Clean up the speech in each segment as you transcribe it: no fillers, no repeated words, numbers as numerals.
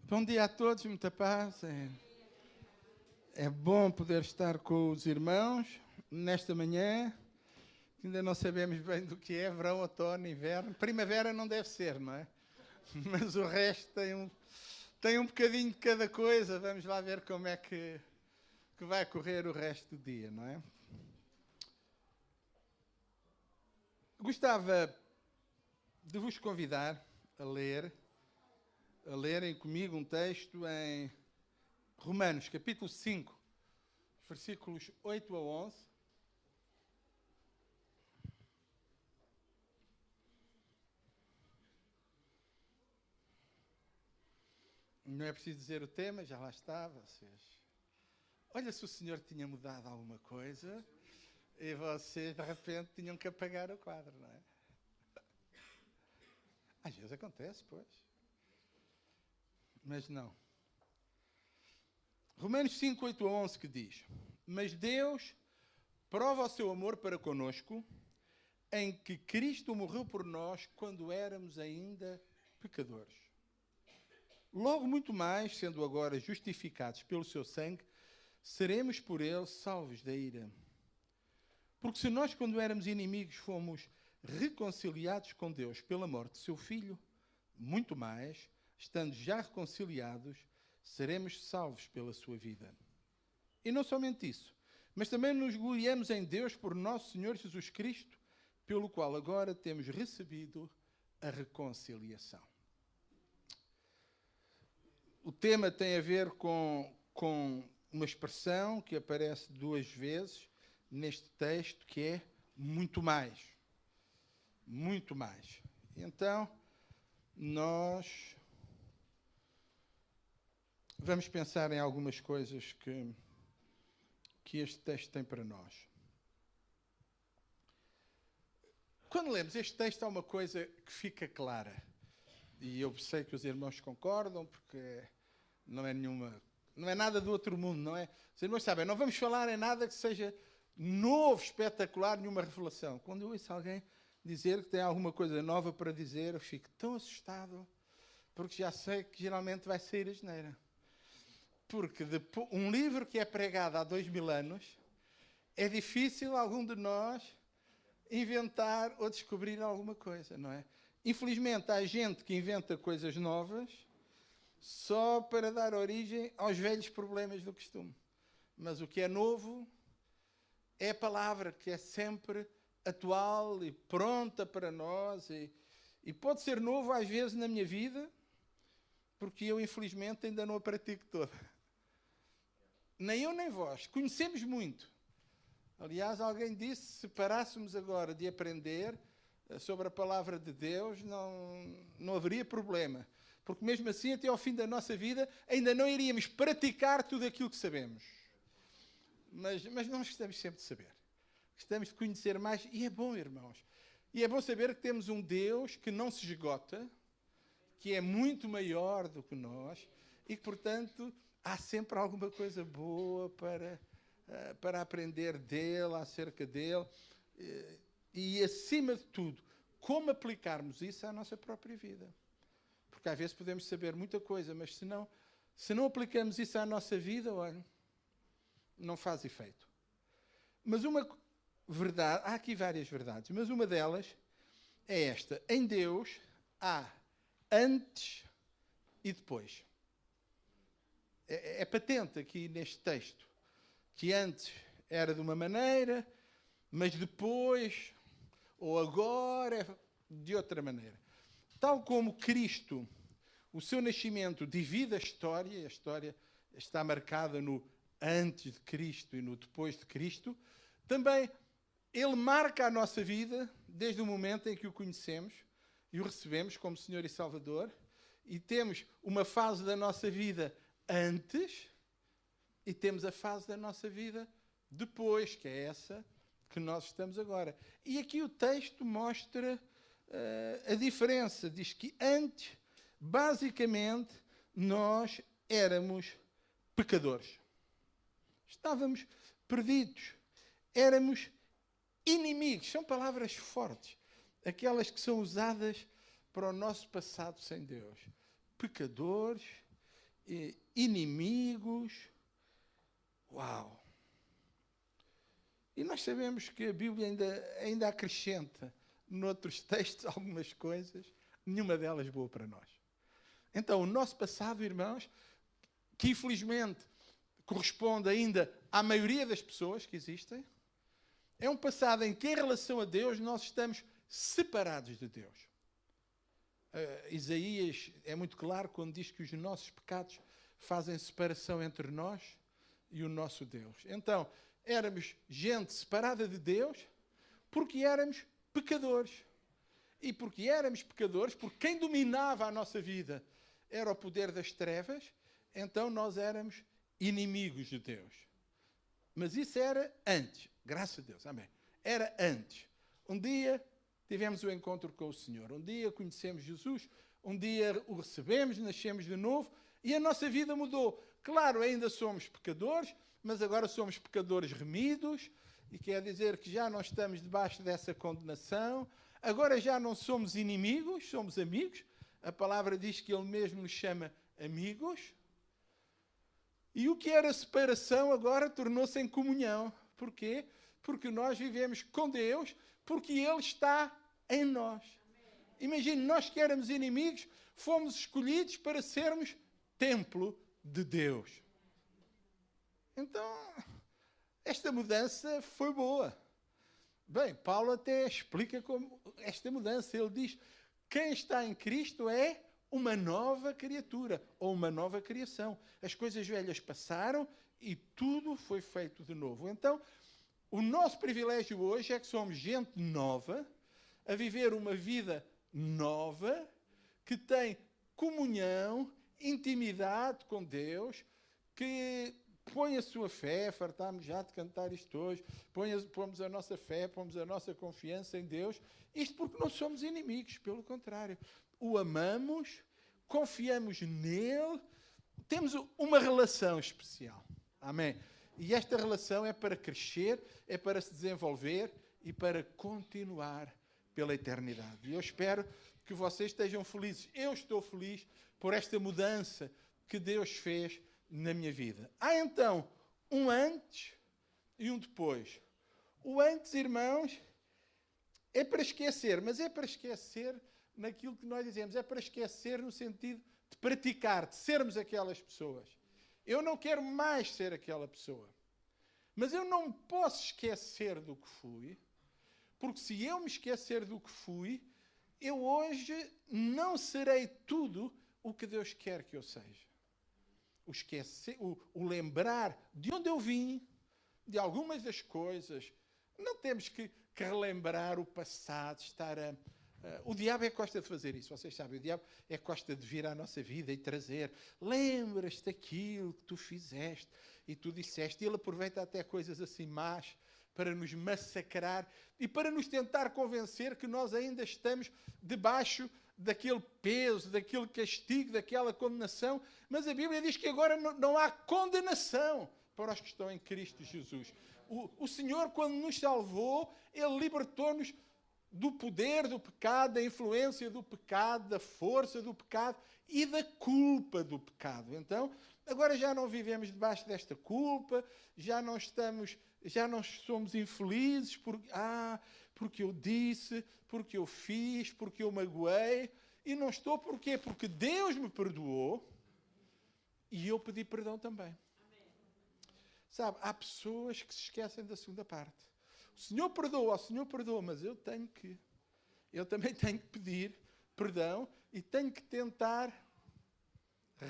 Bom dia a todos, muita paz. É bom poder estar com os irmãos nesta manhã. Ainda não sabemos bem do que é verão, outono, inverno. Primavera não deve ser, não é? Mas o resto tem um bocadinho de cada coisa. Vamos lá ver como é que vai correr o resto do dia, não é? Gostava de vos convidar a lerem comigo um texto em Romanos, capítulo 5, versículos 8 a 11. Não é preciso dizer o tema, já lá está, vocês. Olha, se o Senhor tinha mudado alguma coisa e vocês, de repente, tinham que apagar o quadro, não é? Às vezes acontece, pois. Mas não. Romanos 5, 8 a 11 que diz: Mas Deus prova o seu amor para conosco em que Cristo morreu por nós quando éramos ainda pecadores. Logo muito mais, sendo agora justificados pelo seu sangue, seremos por ele salvos da ira. Porque se nós, quando éramos inimigos, fomos reconciliados com Deus pela morte de seu Filho, muito mais, estando já reconciliados, seremos salvos pela sua vida. E não somente isso, mas também nos gloriamos em Deus por nosso Senhor Jesus Cristo, pelo qual agora temos recebido a reconciliação. O tema tem a ver com uma expressão que aparece duas vezes neste texto, que é muito mais. Muito mais. Então, nós vamos pensar em algumas coisas que este texto tem para nós. Quando lemos este texto, há uma coisa que fica clara. E eu sei que os irmãos concordam, porque não é nada do outro mundo, não é? Os irmãos sabem, não vamos falar em nada que seja novo, espetacular, nenhuma revelação. Quando eu ouço alguém dizer que tem alguma coisa nova para dizer, eu fico tão assustado, porque já sei que geralmente vai sair a geneira. Porque um livro que é pregado há 2000 anos, é difícil algum de nós inventar ou descobrir alguma coisa, não é? Infelizmente, há gente que inventa coisas novas só para dar origem aos velhos problemas do costume. Mas o que é novo é a palavra, que é sempre atual e pronta para nós. E pode ser novo às vezes na minha vida, porque eu, infelizmente, ainda não a pratico toda. Nem eu nem vós. Conhecemos muito. Aliás, alguém disse, se parássemos agora de aprender sobre a palavra de Deus, não haveria problema. Porque mesmo assim, até ao fim da nossa vida, ainda não iríamos praticar tudo aquilo que sabemos. Mas nós gostamos sempre de saber. Gostamos de conhecer mais. E é bom, irmãos. E é bom saber que temos um Deus que não se esgota, que é muito maior do que nós e que, portanto, há sempre alguma coisa boa para aprender dele, acerca dele. E, acima de tudo, como aplicarmos isso à nossa própria vida. Porque às vezes podemos saber muita coisa, mas se não aplicamos isso à nossa vida, olha, não faz efeito. Mas uma verdade, há aqui várias verdades, mas uma delas é esta: em Deus há antes e depois. É patente aqui neste texto que antes era de uma maneira, mas depois, ou agora, é de outra maneira. Tal como Cristo, o seu nascimento divide a história está marcada no antes de Cristo e no depois de Cristo, também ele marca a nossa vida desde o momento em que o conhecemos e o recebemos como Senhor e Salvador, e temos uma fase da nossa vida antes e temos a fase da nossa vida depois, que é essa que nós estamos agora. E aqui o texto mostra a diferença. Diz que antes, basicamente, nós éramos pecadores. Estávamos perdidos. Éramos inimigos. São palavras fortes. Aquelas que são usadas para o nosso passado sem Deus. Pecadores, inimigos. Uau! E nós sabemos que a Bíblia ainda acrescenta noutros textos algumas coisas, nenhuma delas boa para nós. Então, o nosso passado, irmãos, que infelizmente corresponde ainda à maioria das pessoas que existem, é um passado em que, em relação a Deus, nós estamos separados de Deus. Isaías é muito claro quando diz que os nossos pecados fazem separação entre nós e o nosso Deus. Então, éramos gente separada de Deus porque éramos pecadores. E porque éramos pecadores, porque quem dominava a nossa vida era o poder das trevas, então nós éramos inimigos de Deus. Mas isso era antes, graças a Deus, amém. Era antes. Um dia tivemos o encontro com o Senhor, um dia conhecemos Jesus, um dia o recebemos, nascemos de novo e a nossa vida mudou. Claro, ainda somos pecadores, mas agora somos pecadores remidos, e quer dizer que já não estamos debaixo dessa condenação. Agora já não somos inimigos, somos amigos. A palavra diz que Ele mesmo nos chama amigos. E o que era separação agora tornou-se em comunhão. Porquê? Porque nós vivemos com Deus, porque Ele está em nós. Imagine, nós que éramos inimigos, fomos escolhidos para sermos templo de Deus. Então, esta mudança foi boa. Bem, Paulo até explica como esta mudança. Ele diz, quem está em Cristo é uma nova criatura, ou uma nova criação. As coisas velhas passaram e tudo foi feito de novo. Então, o nosso privilégio hoje é que somos gente nova, a viver uma vida nova, que tem comunhão, intimidade com Deus, que põe a sua fé, fartámos já de cantar isto hoje, pomos a nossa fé, pomos a nossa confiança em Deus, isto porque não somos inimigos, pelo contrário. O amamos, confiamos nele, temos uma relação especial. Amém? E esta relação é para crescer, é para se desenvolver e para continuar pela eternidade. E eu espero que vocês estejam felizes. Eu estou feliz por esta mudança que Deus fez na minha vida. Há então um antes e um depois. O antes, irmãos, é para esquecer, mas é para esquecer naquilo que nós dizemos, é para esquecer no sentido de praticar, de sermos aquelas pessoas. Eu não quero mais ser aquela pessoa, mas eu não posso esquecer do que fui, porque se eu me esquecer do que fui, eu hoje não serei tudo o que Deus quer que eu seja. O lembrar de onde eu vim, de algumas das coisas. Não temos que relembrar o passado, o diabo é que gosta de fazer isso, vocês sabem, o diabo é que gosta de vir à nossa vida e trazer, lembras-te daquilo que tu fizeste e tu disseste, e ele aproveita até coisas assim más para nos massacrar e para nos tentar convencer que nós ainda estamos debaixo daquele peso, daquele castigo, daquela condenação, mas a Bíblia diz que agora não há condenação para os que estão em Cristo Jesus. O Senhor, quando nos salvou, Ele libertou-nos do poder do pecado, da influência do pecado, da força do pecado e da culpa do pecado. Então, agora já não vivemos debaixo desta culpa, já não somos infelizes porque eu disse, porque eu fiz, porque eu magoei. E não estou porquê? Porque Deus me perdoou e eu pedi perdão também. Amém. Sabe, há pessoas que se esquecem da segunda parte. O Senhor perdoa, mas eu também tenho que pedir perdão e tenho que tentar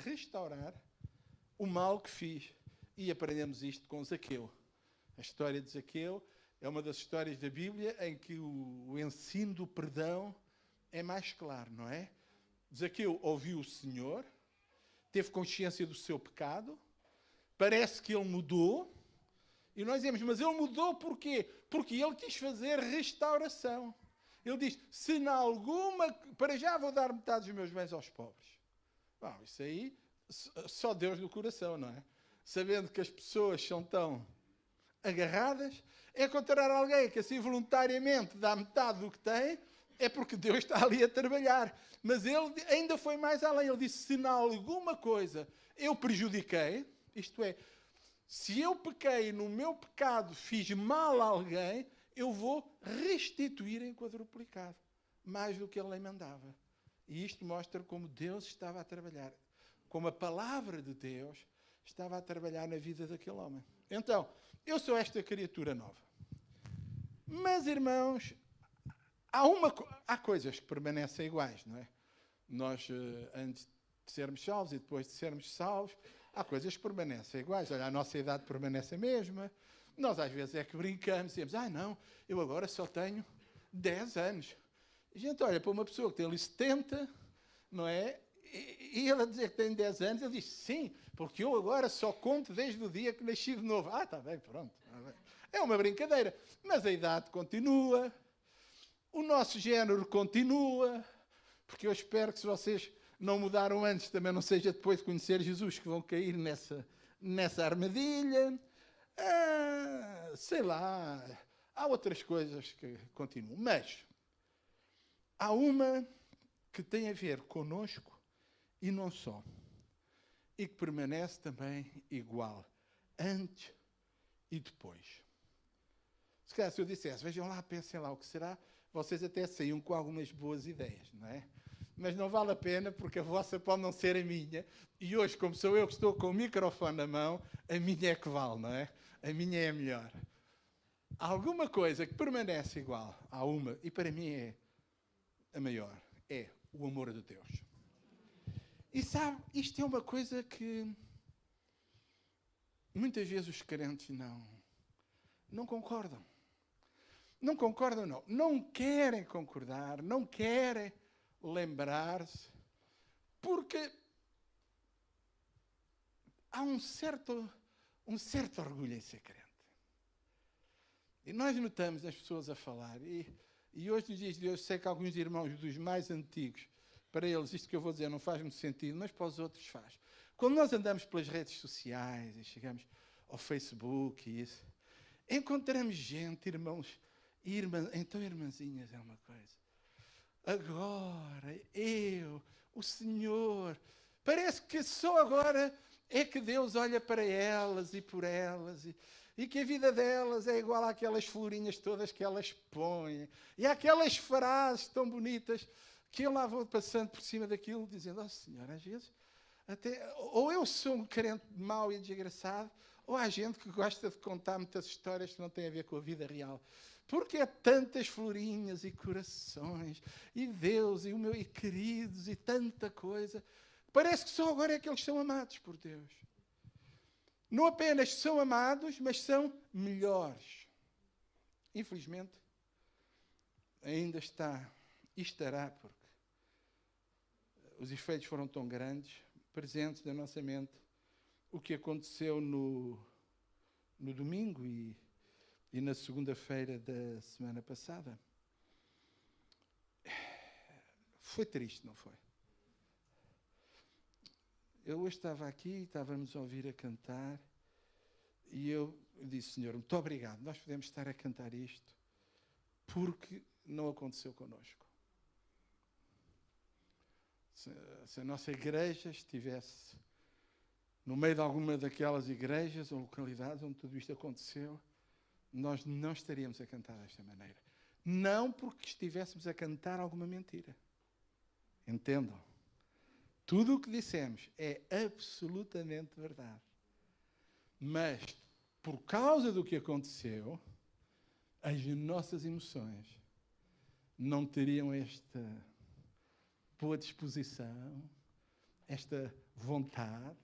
restaurar o mal que fiz. E aprendemos isto com Zaqueu. A história de Zaqueu é uma das histórias da Bíblia em que o ensino do perdão é mais claro, não é? Zaqueu ouviu o Senhor, teve consciência do seu pecado, parece que ele mudou, e nós dizemos, mas ele mudou porquê? Porque ele quis fazer restauração. Ele diz, se na alguma, para já vou dar metade dos meus bens aos pobres. Bom, isso aí, só Deus no coração, não é? Sabendo que as pessoas são tão agarradas, é encontrar alguém que assim voluntariamente dá metade do que tem, é porque Deus está ali a trabalhar. Mas ele ainda foi mais além. Ele disse, se em alguma coisa eu prejudiquei, isto é, se eu pequei no meu pecado, fiz mal a alguém, eu vou restituir em quadruplicado, mais do que a lei mandava. E isto mostra como Deus estava a trabalhar, como a palavra de Deus estava a trabalhar na vida daquele homem. Então, eu sou esta criatura nova. Mas, irmãos, há coisas que permanecem iguais, não é? Nós, antes de sermos salvos e depois de sermos salvos, há coisas que permanecem iguais. Olha, a nossa idade permanece a mesma. Nós, às vezes, é que brincamos e dizemos, não, eu agora só tenho 10 anos. A gente olha para uma pessoa que tem ali 70, não é? E ele a dizer que tem 10 anos, ele diz, sim, porque eu agora só conto desde o dia que nasci de novo. Está bem, pronto. É uma brincadeira. Mas a idade continua, o nosso género continua, porque eu espero que se vocês não mudaram antes, também não seja depois de conhecer Jesus que vão cair nessa armadilha. Sei lá, há outras coisas que continuam. Mas há uma que tem a ver connosco e não só. E que permanece também igual, antes e depois. Se calhar se eu dissesse, vejam lá, pensem lá o que será, vocês até saíam com algumas boas ideias, não é? Mas não vale a pena, porque a vossa pode não ser a minha. E hoje, como sou eu que estou com o microfone na mão, a minha é que vale, não é? A minha é a melhor. Há alguma coisa que permanece igual, há uma, e para mim é a maior, é o amor de Deus. E sabe, isto é uma coisa que muitas vezes os crentes não concordam. Não concordam, não. Não querem concordar, não querem lembrar-se, porque há um certo orgulho em ser crente. E nós notamos as pessoas a falar, e hoje nos dias de hoje, sei que alguns irmãos dos mais antigos, para eles isto que eu vou dizer não faz muito sentido, mas para os outros faz. Quando nós andamos pelas redes sociais e chegamos ao Facebook e isso, encontramos gente, irmãos e irmãs, então irmãzinhas é uma coisa. Agora, o Senhor, parece que só agora é que Deus olha para elas e por elas e que a vida delas é igual àquelas florinhas todas que elas põem e àquelas frases tão bonitas que eu lá vou passando por cima daquilo dizendo, Senhor, às vezes até, ou eu sou um crente mau e desgraçado, ou há gente que gosta de contar muitas histórias que não têm a ver com a vida real. Porque é tantas florinhas e corações, e Deus, e queridos, e tanta coisa. Parece que só agora é que eles são amados por Deus. Não apenas são amados, mas são melhores. Infelizmente, ainda está e estará, porque os efeitos foram tão grandes, presentes na nossa mente, o que aconteceu no domingo e na segunda-feira da semana passada. Foi triste, não foi? Eu hoje estava aqui, estávamos a ouvir a cantar, e eu disse, Senhor, muito obrigado, nós podemos estar a cantar isto, porque não aconteceu connosco. Se a nossa igreja estivesse no meio de alguma daquelas igrejas ou localidades onde tudo isto aconteceu, nós não estaríamos a cantar desta maneira. Não porque estivéssemos a cantar alguma mentira. Entendam? Tudo o que dissemos é absolutamente verdade. Mas, por causa do que aconteceu, as nossas emoções não teriam esta boa disposição, esta vontade.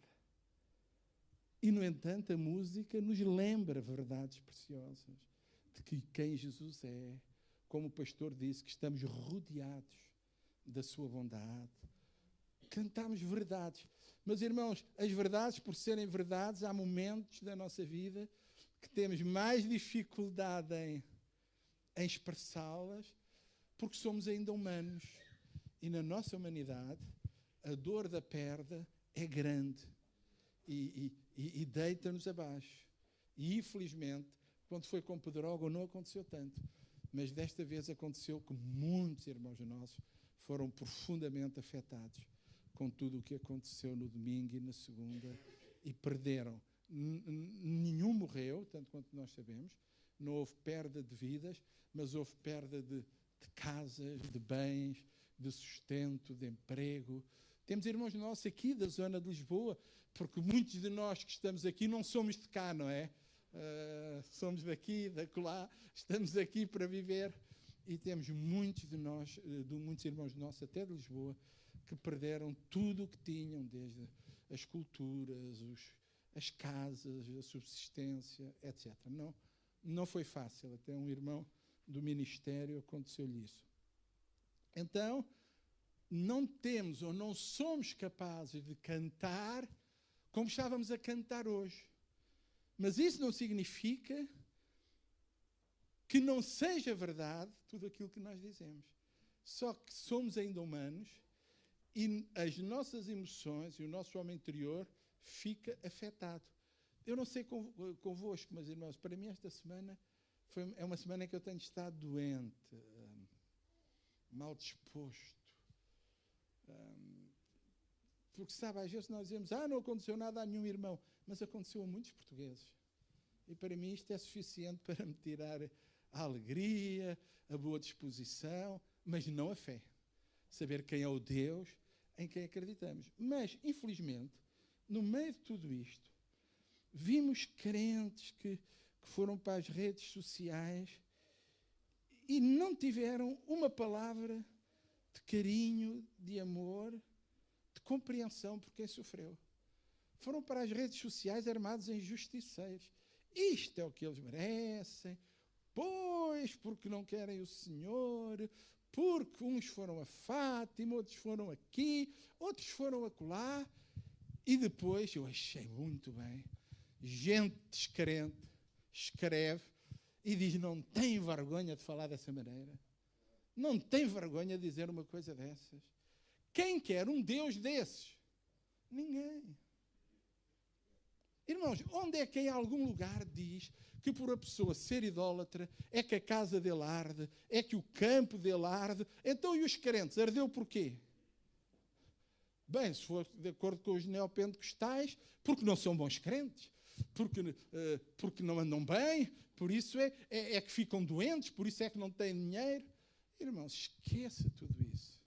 E, no entanto, a música nos lembra verdades preciosas de que quem Jesus é, como o pastor disse, que estamos rodeados da sua bondade. Cantamos verdades. Mas, irmãos, as verdades, por serem verdades, há momentos da nossa vida que temos mais dificuldade em expressá-las, porque somos ainda humanos. E na nossa humanidade, a dor da perda é grande. E deita-nos abaixo. E, infelizmente, quando foi com Pedrógão não aconteceu tanto. Mas desta vez aconteceu que muitos irmãos nossos foram profundamente afetados com tudo o que aconteceu no domingo e na segunda e perderam. Nenhum morreu, tanto quanto nós sabemos. Não houve perda de vidas, mas houve perda de casas, de bens, de sustento, de emprego. Temos irmãos nossos aqui da zona de Lisboa, porque muitos de nós que estamos aqui não somos de cá, não é? Somos daqui, da acolá, estamos aqui para viver e temos muitos de nós, muitos irmãos nossos, até de Lisboa, que perderam tudo o que tinham, desde as culturas, as casas, a subsistência, etc. Não foi fácil, até um irmão do ministério aconteceu-lhe isso. Então, não temos ou não somos capazes de cantar como estávamos a cantar hoje. Mas isso não significa que não seja verdade tudo aquilo que nós dizemos. Só que somos ainda humanos e as nossas emoções e o nosso homem interior fica afetado. Eu não sei convosco, mas irmãos, para mim esta semana é uma semana em que eu tenho estado doente, mal disposto. Porque, sabe, às vezes nós dizemos, não aconteceu nada a nenhum irmão, mas aconteceu a muitos portugueses. E para mim isto é suficiente para me tirar a alegria, a boa disposição, mas não a fé. Saber quem é o Deus em quem acreditamos. Mas, infelizmente, no meio de tudo isto, vimos crentes que foram para as redes sociais e não tiveram uma palavra de carinho, de amor, de compreensão por quem sofreu. Foram para as redes sociais armados em justiceiros. Isto é o que eles merecem, pois, porque não querem o Senhor, porque uns foram a Fátima, outros foram aqui, outros foram acolá. E depois, eu achei muito bem, gente descrente escreve e diz, não tem vergonha de falar dessa maneira. Não tem vergonha de dizer uma coisa dessas. Quem quer um Deus desses? Ninguém. Irmãos, onde é que em algum lugar diz que por a pessoa ser idólatra é que a casa dele arde, é que o campo dele arde? Então, e os crentes? Ardeu porquê? Bem, se for de acordo com os neopentecostais, porque não são bons crentes, porque não andam bem, por isso é que ficam doentes, por isso é que não têm dinheiro. Irmãos, esqueça tudo isso.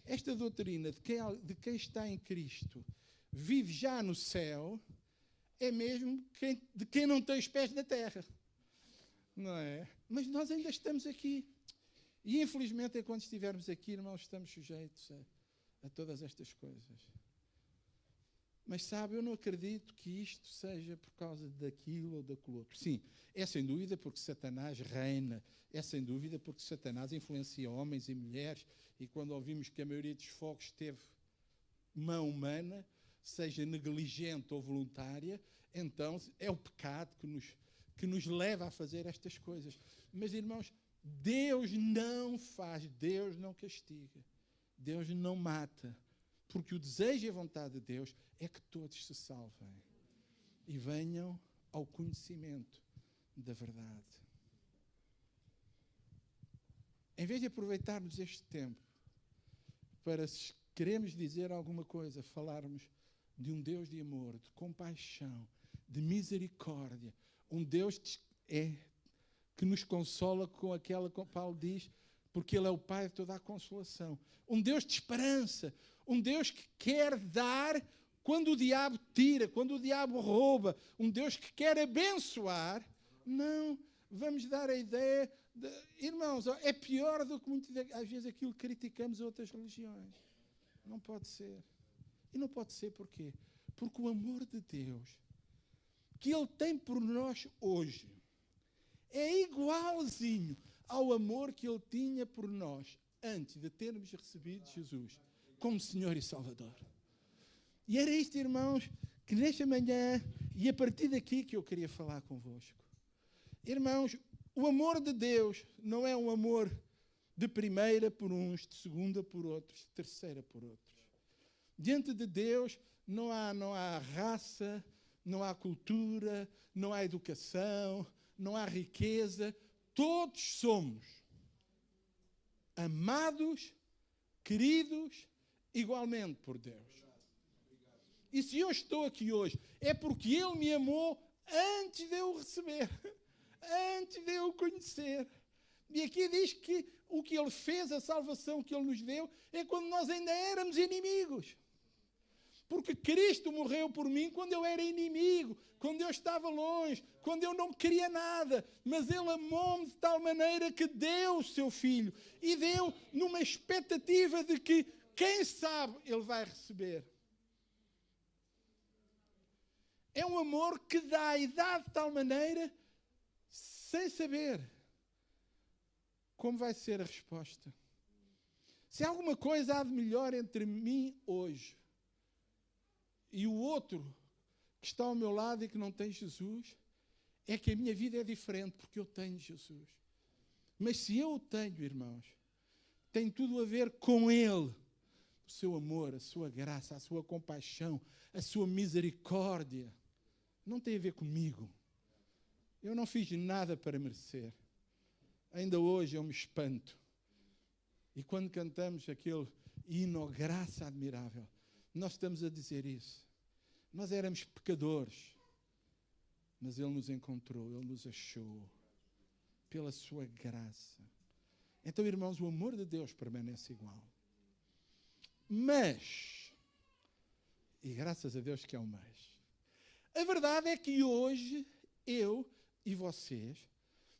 Esta doutrina de quem está em Cristo vive já no céu é mesmo de quem não tem os pés na terra. Não é? Mas nós ainda estamos aqui. E, infelizmente, enquanto estivermos aqui, irmãos, estamos sujeitos a todas estas coisas. Mas, sabe, eu não acredito que isto seja por causa daquilo ou daquilo outro. Sim, é sem dúvida porque Satanás reina, é sem dúvida porque Satanás influencia homens e mulheres, e quando ouvimos que a maioria dos fogos teve mão humana, seja negligente ou voluntária, então é o pecado que nos leva a fazer estas coisas. Mas, irmãos, Deus não faz, Deus não castiga, Deus não mata, porque o desejo e a vontade de Deus é que todos se salvem e venham ao conhecimento da verdade. Em vez de aproveitarmos este tempo para, se queremos dizer alguma coisa, falarmos de um Deus de amor, de compaixão, de misericórdia, um Deus que nos consola com aquela que Paulo diz, porque Ele é o Pai de toda a consolação. Um Deus de esperança, um Deus que quer dar quando o diabo tira, quando o diabo rouba, um Deus que quer abençoar. Não, vamos dar a ideia de, irmãos, é pior do que muitas às vezes aquilo que criticamos a outras religiões. Não pode ser. E não pode ser porquê? Porque o amor de Deus que Ele tem por nós hoje é igualzinho ao amor que Ele tinha por nós antes de termos recebido Jesus como Senhor e Salvador. E era isto, irmãos, que nesta manhã e a partir daqui que eu queria falar convosco. Irmãos, o amor de Deus não é um amor de primeira por uns, de segunda por outros, de terceira por outros. Diante de Deus não há raça, não há cultura, não há educação, não há riqueza. todos somos amados, queridos, igualmente por Deus. E se eu estou aqui hoje, é porque Ele me amou antes de eu o receber, antes de eu o conhecer. E aqui diz que o que Ele fez, a salvação que Ele nos deu, é quando nós ainda éramos inimigos. Porque Cristo morreu por mim quando eu era inimigo, quando eu estava longe, quando eu não queria nada. Mas Ele amou-me de tal maneira que deu o seu Filho. E deu numa expectativa de que, quem sabe, Ele vai receber. É um amor que dá e dá de tal maneira, sem saber como vai ser a resposta. Se há alguma coisa há de melhor entre mim hoje e o outro que está ao meu lado e que não tem Jesus, é que a minha vida é diferente, porque eu tenho Jesus. Mas se eu o tenho, irmãos, tem tudo a ver com Ele. O seu amor, a sua graça, a sua compaixão, a sua misericórdia. Não tem a ver comigo. Eu não fiz nada para merecer. Ainda hoje eu me espanto. E quando cantamos aquele hino, graça admirável, nós estamos a dizer isso. Nós éramos pecadores, mas Ele nos encontrou, Ele nos achou, pela sua graça. Então, irmãos, o amor de Deus permanece igual. Mas, e graças a Deus que é o mais, a verdade é que hoje, eu e vocês,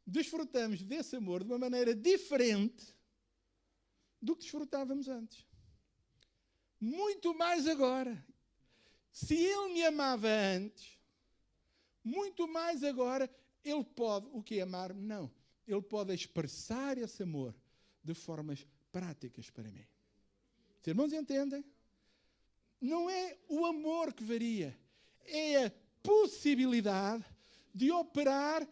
desfrutamos desse amor de uma maneira diferente do que desfrutávamos antes. Muito mais agora. Se Ele me amava antes, muito mais agora, Ele pode, o que amar-me? Não. Ele pode expressar esse amor de formas práticas para mim. Os irmãos entendem? Não é o amor que varia, é a possibilidade de operar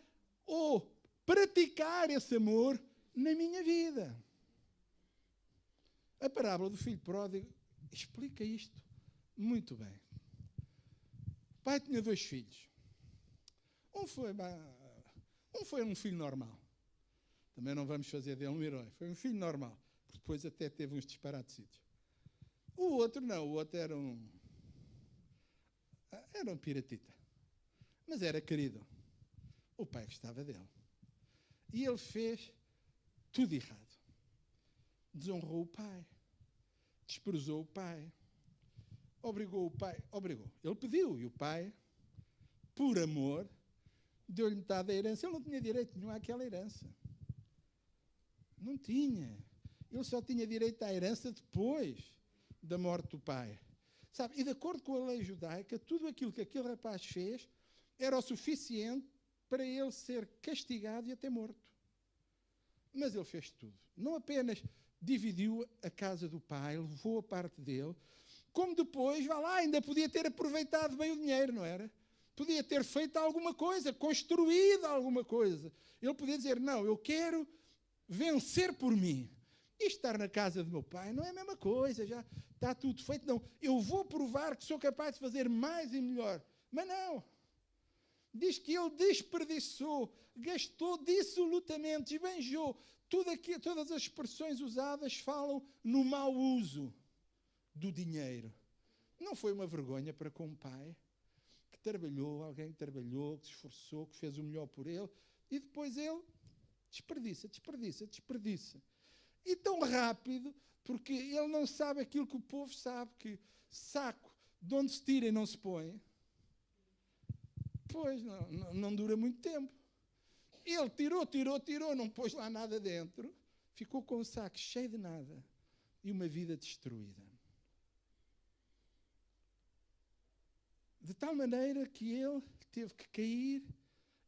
ou praticar esse amor na minha vida. A parábola do filho pródigo explica isto muito bem. O pai tinha 2 filhos. Um foi um filho normal. Também não vamos fazer dele um herói. Foi um filho normal. Depois até teve uns disparatecitos. O outro não. O outro era um piratita. Mas era querido. O pai gostava dele. E ele fez tudo errado. Desonrou o pai. Desprezou o pai. Obrigou o pai. Ele pediu e o pai, por amor, deu-lhe metade da herança. Ele não tinha direito nenhum àquela herança. Não tinha. Ele só tinha direito à herança depois da morte do pai. Sabe? E de acordo com a lei judaica, tudo aquilo que aquele rapaz fez era o suficiente para ele ser castigado e até morto. Mas ele fez tudo. Não apenas dividiu a casa do pai, levou a parte dele, como depois, vá lá, ainda podia ter aproveitado bem o dinheiro, não era? Podia ter feito alguma coisa, construído alguma coisa. Ele podia dizer, não, eu quero vencer por mim. E estar na casa do meu pai não é a mesma coisa, já está tudo feito. Não, eu vou provar que sou capaz de fazer mais e melhor. Mas não. Diz que ele desperdiçou, gastou dissolutamente, esbanjou. Todas as expressões usadas falam no mau uso do dinheiro. Não foi uma vergonha para com o pai, que trabalhou, alguém que trabalhou, que se esforçou, que fez o melhor por ele, e depois ele desperdiça. E tão rápido, porque ele não sabe aquilo que o povo sabe, que saco de onde se tira e não se põe, pois não dura muito tempo. Ele tirou, não pôs lá nada dentro, ficou com o saco cheio de nada e uma vida destruída. De tal maneira que ele teve que cair,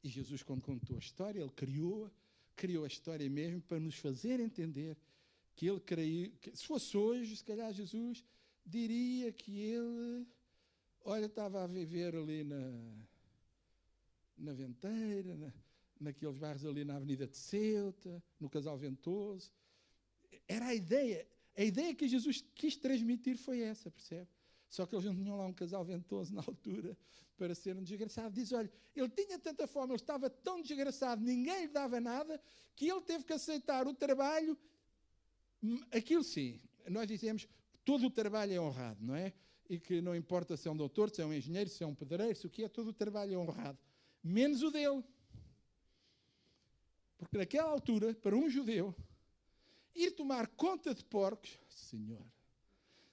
e Jesus, quando contou a história, ele criou a história mesmo para nos fazer entender que ele caiu. Se fosse hoje, se calhar Jesus diria que ele, estava a viver ali na Venteira, naqueles bairros ali na Avenida de Ceuta, no Casal Ventoso. Era a ideia que Jesus quis transmitir foi essa, percebe? Só que eles não tinham lá um casal ventoso na altura para ser um desgraçado. Diz, olha, ele tinha tanta fome, ele estava tão desgraçado, ninguém lhe dava nada, que ele teve que aceitar o trabalho. Aquilo sim, nós dizemos que todo o trabalho é honrado, não é? E que não importa se é um doutor, se é um engenheiro, se é um pedreiro, se o que é, todo o trabalho é honrado. Menos o dele. Porque naquela altura, para um judeu, ir tomar conta de porcos, Senhor,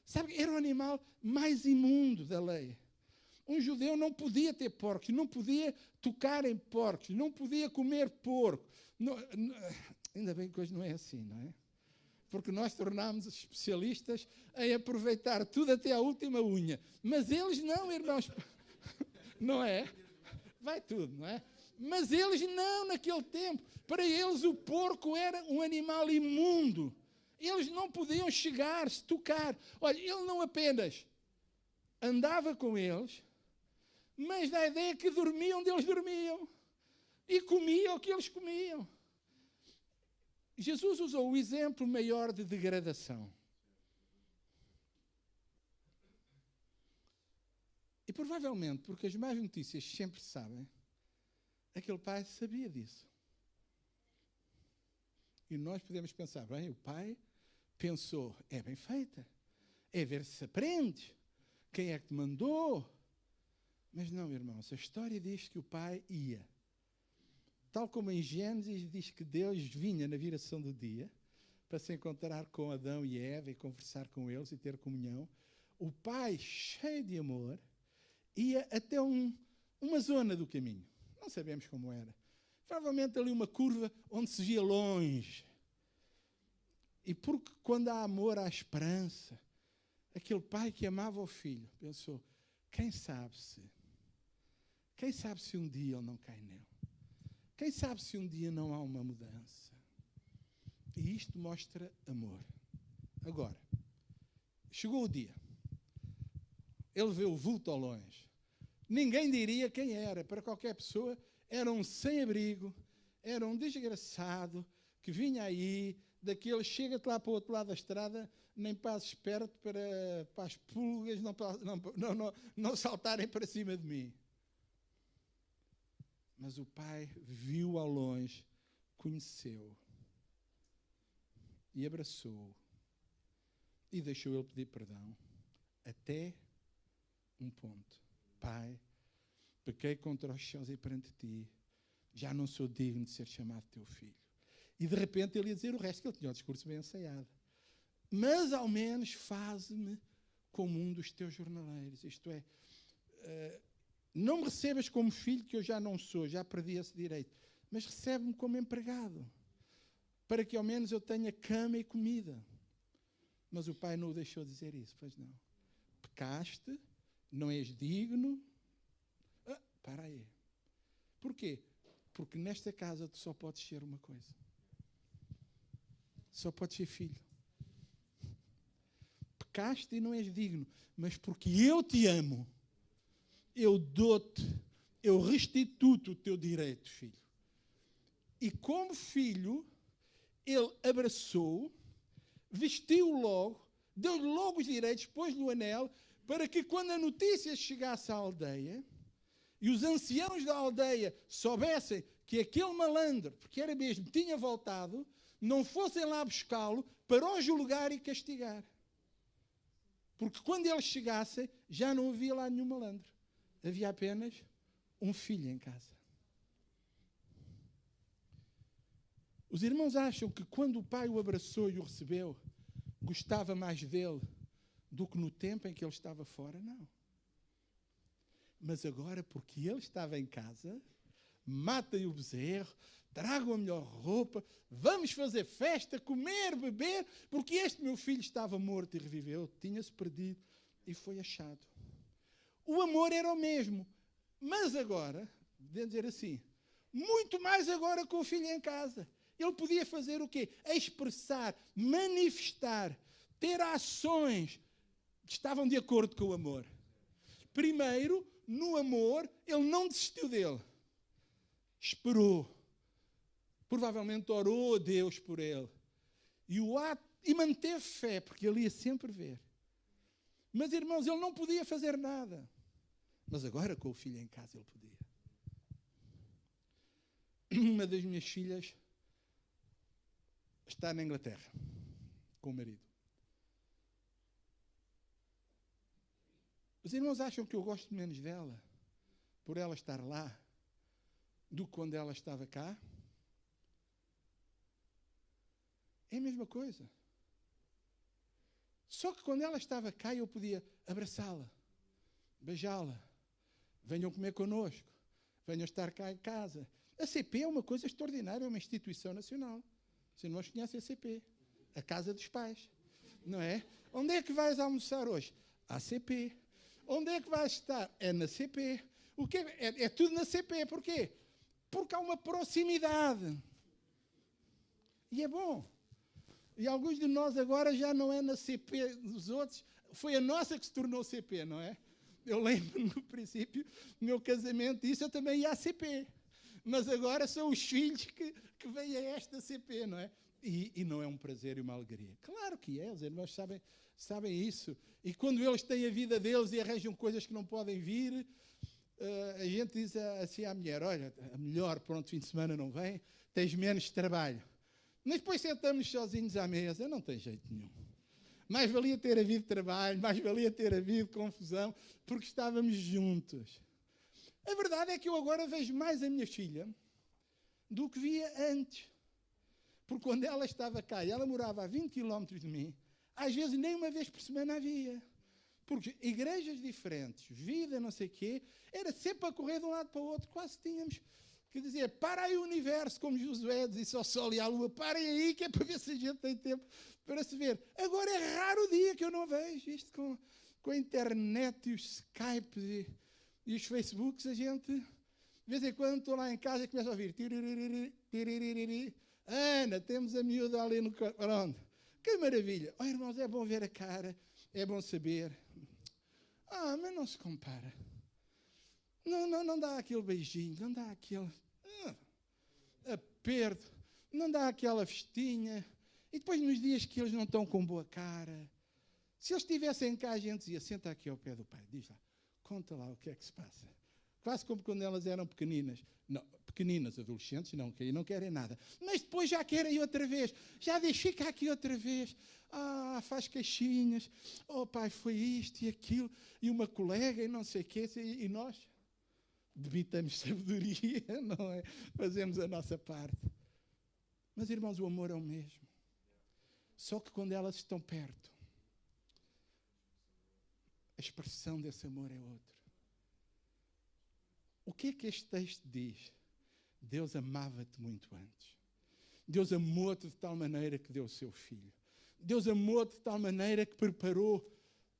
sabe, era o animal mais imundo da lei. Um judeu não podia ter porcos, não podia tocar em porcos, não podia comer porco. Ainda bem que hoje não é assim, não é? Porque nós tornámos especialistas em aproveitar tudo até à última unha. Mas eles não, irmãos. Não é? Vai tudo, não é? Mas eles não, naquele tempo. Para eles o porco era um animal imundo. Eles não podiam chegar-se, tocar. Olha, ele não apenas andava com eles, mas dá a ideia que dormiam onde eles dormiam. E comiam o que eles comiam. Jesus usou o exemplo maior de degradação. E provavelmente, porque as más notícias sempre sabem, aquele pai sabia disso. E nós podemos pensar, bem, o pai pensou, é bem feita, é ver se aprendes, quem é que te mandou? Mas não, irmãos, a história diz que o pai ia. Tal como em Gênesis diz que Deus vinha na viração do dia para se encontrar com Adão e Eva e conversar com eles e ter comunhão, o pai, cheio de amor, ia até uma zona do caminho. Não sabemos como era. Provavelmente ali uma curva onde se via longe. E porque quando há amor, há esperança. Aquele pai que amava o filho pensou, quem sabe se um dia ele não cai nele. Quem sabe se um dia não há uma mudança. E isto mostra amor. Agora, chegou o dia. Ele vê o vulto ao longe. Ninguém diria quem era. Para qualquer pessoa, era um sem-abrigo, era um desgraçado que vinha aí, daquele, chega-te lá para o outro lado da estrada, nem passes perto para as pulgas não saltarem para cima de mim. Mas o pai viu ao longe, conheceu e abraçou e deixou ele pedir perdão até um ponto. Pai, pequei contra os céus e perante ti, já não sou digno de ser chamado teu filho. E de repente ele ia dizer o resto, que ele tinha o discurso bem ensaiado. Mas ao menos faze-me como um dos teus jornaleiros. Isto é, não me recebas como filho, que eu já não sou, já perdi esse direito, mas recebe-me como empregado, para que ao menos eu tenha cama e comida. Mas o pai não o deixou dizer isso, pois não. Pecaste, não és digno. Para aí. Porquê? Porque nesta casa tu só podes ser uma coisa. Só podes ser filho. Pecaste e não és digno, mas porque eu te amo, eu dou-te, eu restituo-te o teu direito, filho. E como filho, ele abraçou, vestiu-o logo, deu-lhe logo os direitos, pôs-lhe o anel, para que quando a notícia chegasse à aldeia, e os anciãos da aldeia soubessem que aquele malandro, porque era mesmo, tinha voltado, não fossem lá buscá-lo para o julgar e castigar. Porque quando eles chegassem, já não havia lá nenhum malandro. Havia apenas um filho em casa. Os irmãos acham que quando o pai o abraçou e o recebeu, gostava mais dele do que no tempo em que ele estava fora? Não. Mas agora, porque ele estava em casa, matem o bezerro, tragam a melhor roupa, vamos fazer festa, comer, beber, porque este meu filho estava morto e reviveu, tinha-se perdido e foi achado. O amor era o mesmo, mas agora, devemos dizer assim, muito mais agora com o filho em casa. Ele podia fazer o quê? Expressar, manifestar, ter ações que estavam de acordo com o amor. Primeiro, no amor, ele não desistiu dele. Esperou. Provavelmente orou a Deus por ele. E manteve fé, porque ele ia sempre ver. Mas, irmãos, ele não podia fazer nada. Mas agora, com o filho em casa, ele podia. Uma das minhas filhas está na Inglaterra, com o marido. Os irmãos acham que eu gosto menos dela, por ela estar lá, do que quando ela estava cá? É a mesma coisa. Só que quando ela estava cá, eu podia abraçá-la, beijá-la. Venham comer connosco. Venham estar cá em casa. A CP é uma coisa extraordinária, é uma instituição nacional. Os irmãos conhecem a CP. A Casa dos Pais. Não é? Onde é que vais almoçar hoje? À CP. Onde é que vais estar? É na CP. O que é tudo na CP. Porquê? Porque há uma proximidade. E é bom. E alguns de nós agora já não é na CP dos outros, foi a nossa que se tornou CP, não é? Eu lembro no princípio, no meu casamento, isso eu também ia à CP. Mas agora são os filhos que vêm a esta CP, não é? E não é um prazer e uma alegria. Claro que é, os irmãos sabem isso. E quando eles têm a vida deles e arranjam coisas que não podem vir, a gente diz assim à mulher, olha, a melhor, pronto, fim de semana não vem, tens menos trabalho. Mas depois sentamos sozinhos à mesa, não tem jeito nenhum. Mais valia ter havido trabalho, mais valia ter havido confusão, porque estávamos juntos. A verdade é que eu agora vejo mais a minha filha do que via antes. Porque quando ela estava cá e ela morava a 20 quilómetros de mim, às vezes nem uma vez por semana havia. Porque igrejas diferentes, vida, não sei o quê, era sempre a correr de um lado para o outro. Quase tínhamos que dizer, para aí o universo, como Josué disse ao sol e à lua, parem aí que é para ver se a gente tem tempo para se ver. Agora é raro o dia que eu não vejo isto com a internet e os Skypes e os Facebooks, a gente, de vez em quando estou lá em casa e começo a ouvir, Ana, temos a miúda ali no... Pronto. Que maravilha. Oh, irmãos, é bom ver a cara, é bom saber. Mas não se compara. Não dá aquele beijinho, não dá aquele aperto, não dá aquela festinha. E depois nos dias que eles não estão com boa cara, se eles estivessem cá, a gente dizia, senta aqui ao pé do pai, diz lá, conta lá o que é que se passa. Quase como quando elas eram pequeninas. Não, pequeninas, adolescentes, não, que aí não querem nada. Mas depois já querem outra vez. Já deixei cá aqui outra vez. Faz queixinhas. Oh, pai, foi isto e aquilo. E uma colega e não sei o quê. E nós debitamos sabedoria, não é? Fazemos a nossa parte. Mas, irmãos, o amor é o mesmo. Só que quando elas estão perto, a expressão desse amor é outra. O que é que este texto diz? Deus amava-te muito antes. Deus amou-te de tal maneira que deu o seu filho. Deus amou-te de tal maneira que preparou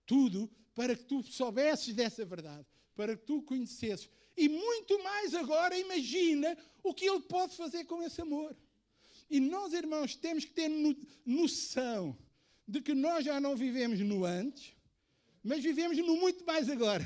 tudo para que tu soubesses dessa verdade, para que tu conhecesses. E muito mais agora, imagina o que Ele pode fazer com esse amor. E nós, irmãos, temos que ter noção de que nós já não vivemos no antes, mas vivemos no muito mais agora.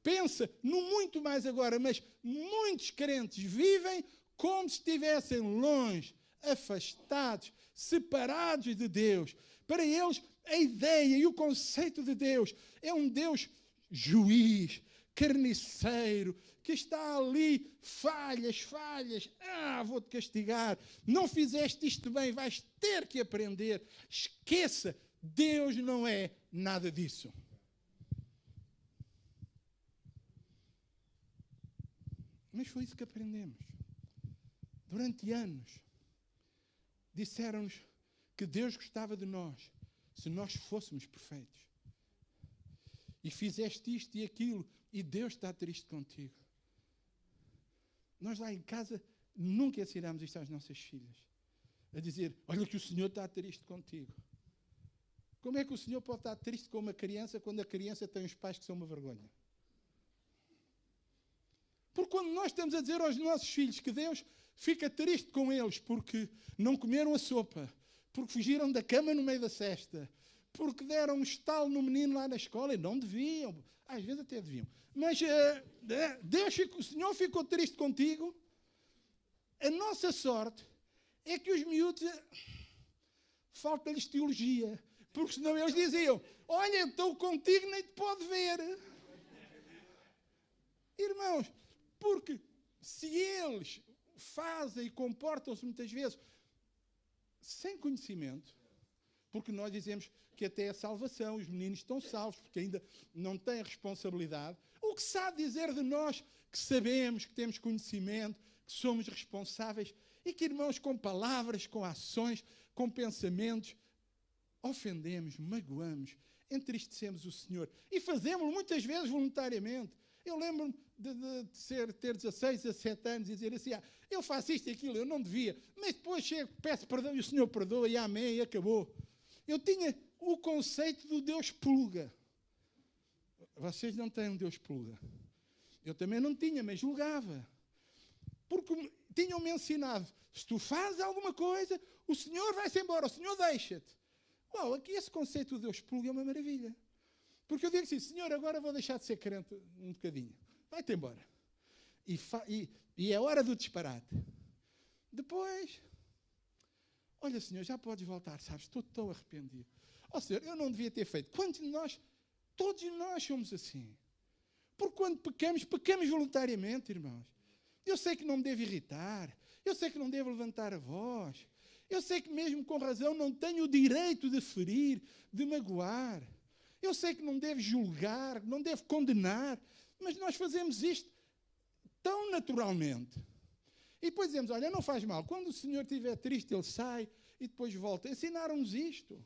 Pensa no muito mais agora, mas muitos crentes vivem como se estivessem longe, afastados, separados de Deus. Para eles, a ideia e o conceito de Deus é um Deus juiz, carniceiro, que está ali, falhas, vou-te castigar, não fizeste isto bem, vais ter que aprender. Esqueça, Deus não é nada disso. Mas foi isso que aprendemos. Durante anos, disseram-nos que Deus gostava de nós, se nós fôssemos perfeitos. E fizeste isto e aquilo, e Deus está triste contigo. Nós lá em casa nunca ensinámos isto às nossas filhas. A dizer, olha que o Senhor está triste contigo. Como é que o Senhor pode estar triste com uma criança quando a criança tem os pais que são uma vergonha? Porque quando nós estamos a dizer aos nossos filhos que Deus fica triste com eles porque não comeram a sopa, porque fugiram da cama no meio da cesta, porque deram um estalo no menino lá na escola, e não deviam, às vezes até deviam, mas o Senhor ficou triste contigo, a nossa sorte é que os miúdos falta-lhes teologia, Porque senão eles diziam, olha, estou contigo, nem te pode ver. Irmãos, porque se eles fazem e comportam-se muitas vezes sem conhecimento, porque nós dizemos que até a salvação, os meninos estão salvos, porque ainda não têm responsabilidade, o que sabe dizer de nós que sabemos, que temos conhecimento, que somos responsáveis e que, irmãos, com palavras, com ações, com pensamentos, ofendemos, magoamos, entristecemos o Senhor e fazemos muitas vezes voluntariamente. Eu lembro-me de ter 16, 17 anos e dizer assim, eu faço isto e aquilo, eu não devia, mas depois chego, peço perdão e o Senhor perdoa e amém e acabou. Eu tinha o conceito do Deus pulga. Vocês não têm um Deus pulga. Eu também não tinha, mas julgava. Porque tinham-me ensinado, se tu fazes alguma coisa, o Senhor vai-se embora, o Senhor deixa-te. Uau, aqui esse conceito do Deus pulga é uma maravilha. Porque eu digo assim, Senhor, agora vou deixar de ser crente um bocadinho. Vai-te embora. E é hora do disparate. Depois, olha, Senhor, já podes voltar, sabes, estou tão arrependido. Ó, Senhor, eu não devia ter feito. Quantos de nós, todos nós somos assim. Porque quando pecamos, pecamos voluntariamente, irmãos. Eu sei que não me devo irritar. Eu sei que não devo levantar a voz. Eu sei que mesmo com razão não tenho o direito de ferir, de magoar. Eu sei que não devo julgar, não devo condenar, mas nós fazemos isto tão naturalmente. E depois dizemos, olha, não faz mal. Quando o Senhor estiver triste, Ele sai e depois volta. Ensinaram-nos isto.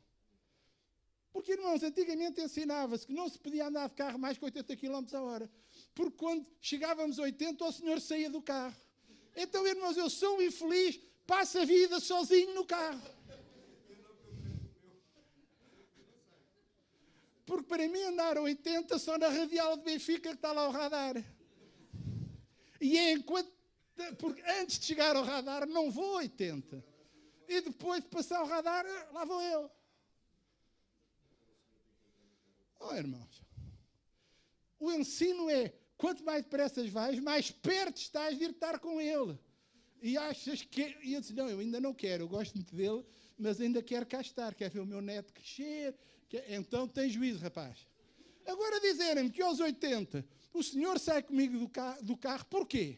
Porque, irmãos, antigamente ensinava-se que não se podia andar de carro mais que 80 km a hora. Porque quando chegávamos a 80, o Senhor saía do carro. Então, irmãos, eu sou um infeliz, passo a vida sozinho no carro. Porque para mim andar a 80 só na radial de Benfica que está lá o radar. E é enquanto... Porque antes de chegar ao radar não vou a 80. E depois de passar o radar, lá vou eu. Oh, irmãos. O ensino é, quanto mais depressa vais, mais perto estás de ir estar com ele. E achas que... E eu disse, não, eu ainda não quero, eu gosto muito dele, mas ainda quero cá estar, quero ver o meu neto crescer. Então tem juízo, rapaz. Agora dizerem-me que aos 80 o senhor sai comigo do carro, porquê?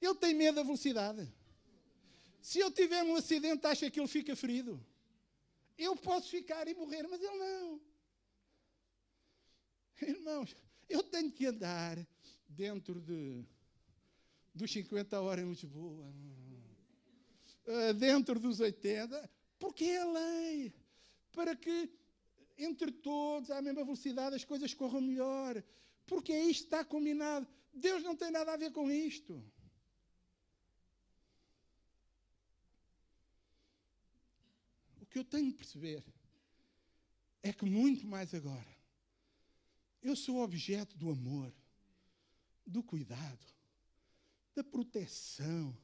Ele tem medo da velocidade. Se eu tiver um acidente, acha que ele fica ferido? Eu posso ficar e morrer, mas ele não. Irmãos, eu tenho que andar dentro dos 50 horas em Lisboa, dentro dos 80, porque é a lei, para que entre todos, à mesma velocidade, as coisas corram melhor. Porque é isto que está combinado. Deus não tem nada a ver com isto. O que eu tenho de perceber é que muito mais agora, eu sou objeto do amor, do cuidado, da proteção,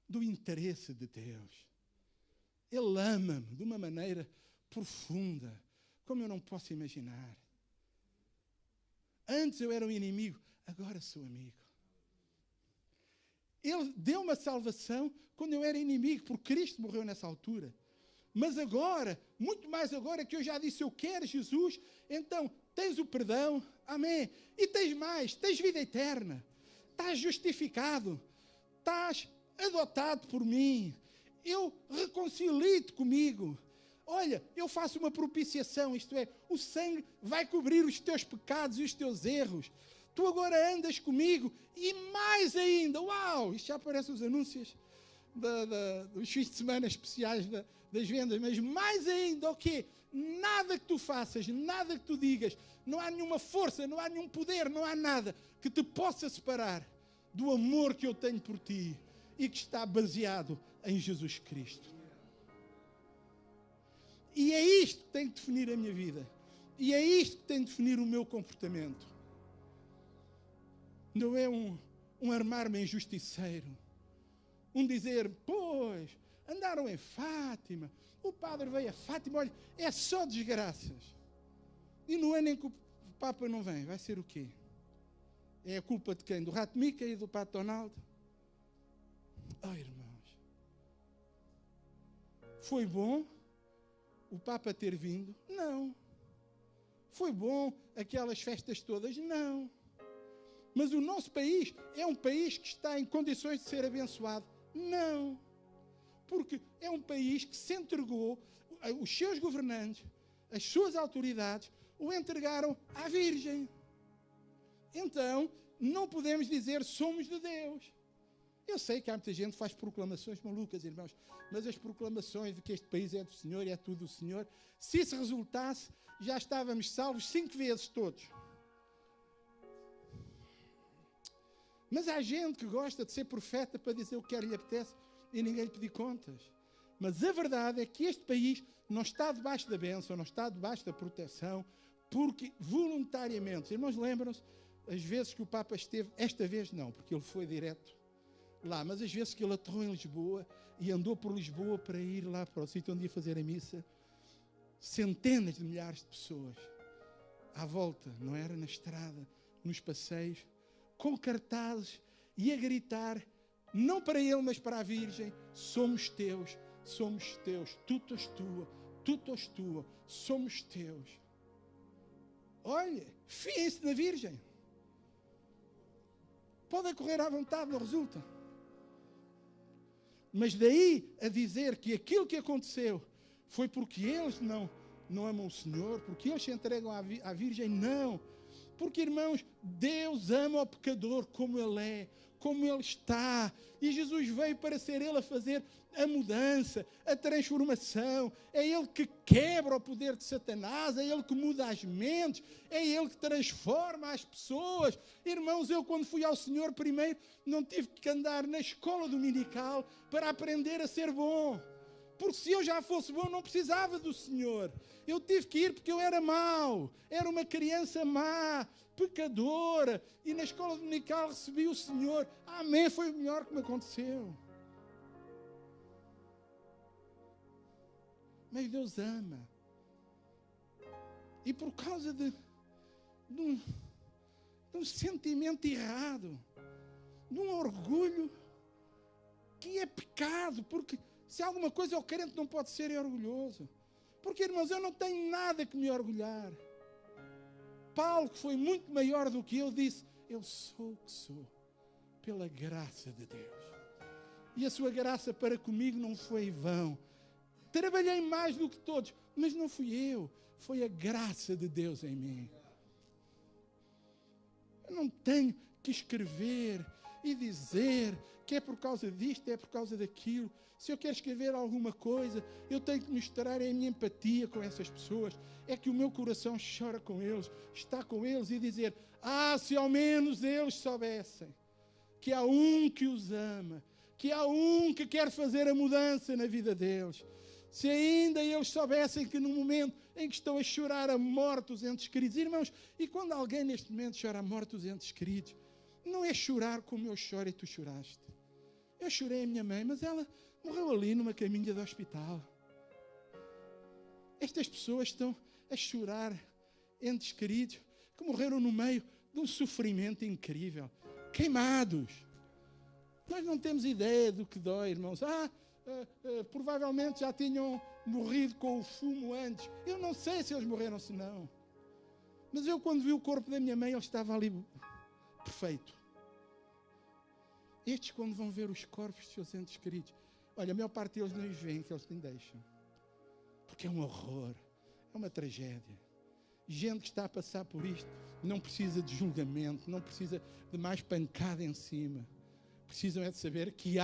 do interesse de Deus. Ele ama-me de uma maneira profunda, como eu não posso imaginar. Antes eu era um inimigo, agora sou amigo. Ele deu-me a salvação quando eu era inimigo, porque Cristo morreu nessa altura. Mas agora, muito mais agora que eu já disse, eu quero Jesus, então tens o perdão, amém. E tens mais, tens vida eterna. Estás justificado, estás adotado por mim. Eu reconcilio-te comigo. Olha, eu faço uma propiciação, isto é, o sangue vai cobrir os teus pecados e os teus erros. Tu agora andas comigo e mais ainda, uau, isto já aparece nos anúncios dos fins de semana especiais das vendas, mas mais ainda, o quê? Nada que tu faças, nada que tu digas, não há nenhuma força, não há nenhum poder, não há nada que te possa separar do amor que eu tenho por ti e que está baseado em Jesus Cristo. E é isto que tem de definir a minha vida. E é isto que tem de definir o meu comportamento. Não é um armar-me em justiceiro. Um dizer, pois, andaram em Fátima, o padre veio a Fátima, olha, é só desgraças. E não é nem que o Papa não vem, vai ser o quê? É a culpa de quem? Do Rato Mica e do Pato Donaldo? Oh, irmãos, foi bom o Papa ter vindo? Não. Foi bom aquelas festas todas? Não. Mas o nosso país é um país que está em condições de ser abençoado? Não. Porque é um país que se entregou, os seus governantes, as suas autoridades, o entregaram à Virgem. Então, não podemos dizer somos de Deus. Eu sei que há muita gente que faz proclamações malucas, irmãos, mas as proclamações de que este país é do Senhor e é tudo do Senhor, se isso resultasse, já estávamos salvos 5 vezes todos. Mas há gente que gosta de ser profeta para dizer o que quer e lhe apetece e ninguém lhe pedir contas. Mas a verdade é que este país não está debaixo da bênção, não está debaixo da proteção, porque voluntariamente, irmãos, lembram-se, as vezes que o Papa esteve, esta vez não, porque ele foi direto lá, mas as vezes que ele aterrou em Lisboa e andou por Lisboa para ir lá para o sítio onde ia fazer a missa, centenas de milhares de pessoas à volta, não era na estrada, nos passeios, com cartazes e a gritar, não para ele, mas para a Virgem, somos teus, tu és tua, tu és tua, somos teus. Olha, fiem-se na Virgem. Podem correr à vontade, não resulta. Mas daí a dizer que aquilo que aconteceu foi porque eles não amam o Senhor, porque eles se entregam à Virgem, não. Porque, irmãos, Deus ama o pecador como ele é, como ele está. E Jesus veio para ser ele a fazer a mudança, a transformação. É ele que quebra o poder de Satanás, é ele que muda as mentes, é ele que transforma as pessoas. Irmãos, eu quando fui ao Senhor primeiro, não tive que andar na escola dominical para aprender a ser bom. Porque se eu já fosse bom, não precisava do Senhor. Eu tive que ir porque eu era mau. Era uma criança má, pecadora. E na escola dominical recebi o Senhor. Amém, foi o melhor que me aconteceu. Mas Deus ama. E por causa de um sentimento errado, de um orgulho que é pecado, porque se alguma coisa o crente não pode ser, é orgulhoso. Porque, irmãos, eu não tenho nada que me orgulhar. Paulo, que foi muito maior do que eu, disse, eu sou o que sou, pela graça de Deus. E a sua graça para comigo não foi em vão. Trabalhei mais do que todos, mas não fui eu, foi a graça de Deus em mim. Eu não tenho que escrever e dizer que é por causa disto, é por causa daquilo. Se eu quero escrever alguma coisa, eu tenho que mostrar a minha empatia com essas pessoas. É que o meu coração chora com eles, está com eles e dizer, se ao menos eles soubessem que há um que os ama, que há um que quer fazer a mudança na vida deles. Se ainda eles soubessem que no momento em que estão a chorar a morte dos entes queridos, irmãos, e quando alguém neste momento chora a morte dos entes queridos, não é chorar como eu choro e tu choraste. Eu chorei a minha mãe, mas ela morreu ali numa caminha do hospital. Estas pessoas estão a chorar entes queridos que morreram no meio de um sofrimento incrível, queimados. Nós não temos ideia do que dói, irmãos. Provavelmente já tinham morrido com o fumo antes. Eu não sei se eles morreram ou se não. Mas eu quando vi o corpo da minha mãe, ele estava ali perfeito. Estes quando vão ver os corpos dos seus entes queridos, olha, a maior parte deles não os veem, que eles nem deixam. Porque é um horror, é uma tragédia. Gente que está a passar por isto não precisa de julgamento, não precisa de mais pancada em cima. Precisam é de saber que